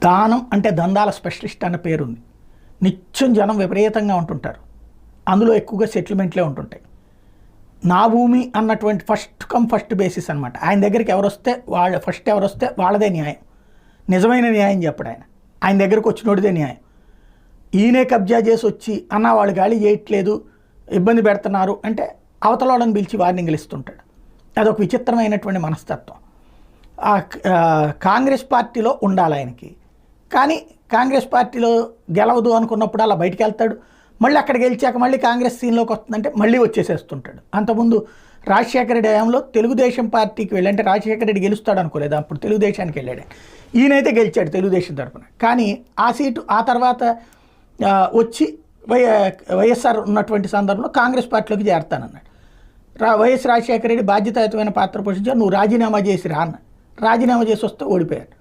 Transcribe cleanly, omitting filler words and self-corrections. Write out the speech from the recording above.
దానం అంటే దందాల స్పెషలిస్ట్ అన్న పేరుంది. నిత్యం జనం విపరీతంగా ఉంటుంటారు. అందులో ఎక్కువగా సెటిల్మెంట్లే ఉంటుంటాయి. నా భూమి అన్నటువంటి ఫస్ట్ కమ్ ఫస్ట్ బేసిస్ అనమాట. ఆయన దగ్గరికి ఎవరొస్తే ఎవరొస్తే వాళ్ళదే న్యాయం. నిజమైన న్యాయం చెప్పడు ఆయన. ఆయన దగ్గరకు వచ్చినోడిదే న్యాయం. ఈయనే కబ్జా చేసి వచ్చి అన్న వాళ్ళు గాలి చేయట్లేదు, ఇబ్బంది పెడుతున్నారు అంటే అవతలోళ్ళని పిలిచి వార్నింగ్లు ఇస్తుంటాడు. అదొక విచిత్రమైనటువంటి మనస్తత్వం. కాంగ్రెస్ పార్టీలో ఉండాలి ఆయనకి. కానీ కాంగ్రెస్ పార్టీలో గెలవదు అనుకున్నప్పుడు అలా బయటికి వెళ్తాడు. మళ్ళీ అక్కడ గెలిచాక మళ్ళీ కాంగ్రెస్ సీన్లోకి వస్తుందంటే మళ్ళీ వచ్చేసేస్తుంటాడు. అంతకుముందు రాజశేఖర రెడ్డి హయాంలో తెలుగుదేశం పార్టీకి వెళ్ళి, అంటే రాజశేఖర రెడ్డి గెలుస్తాడు అనుకోలేదు, అప్పుడు తెలుగుదేశానికి వెళ్ళాడు. ఈయనైతే గెలిచాడు తెలుగుదేశం తరఫున. కానీ ఆ సీటు ఆ తర్వాత వచ్చి వైఎస్ఆర్ ఉన్నటువంటి సందర్భంలో కాంగ్రెస్ పార్టీలోకి చేరతానన్నాడు. వైఎస్ రాజశేఖర రెడ్డి బాధ్యతాయుతమైన పాత్ర పోషించారు. నువ్వు రాజీనామా చేసి రా అన్న. రాజీనామా చేసి వస్తే ఓడిపోయాడు.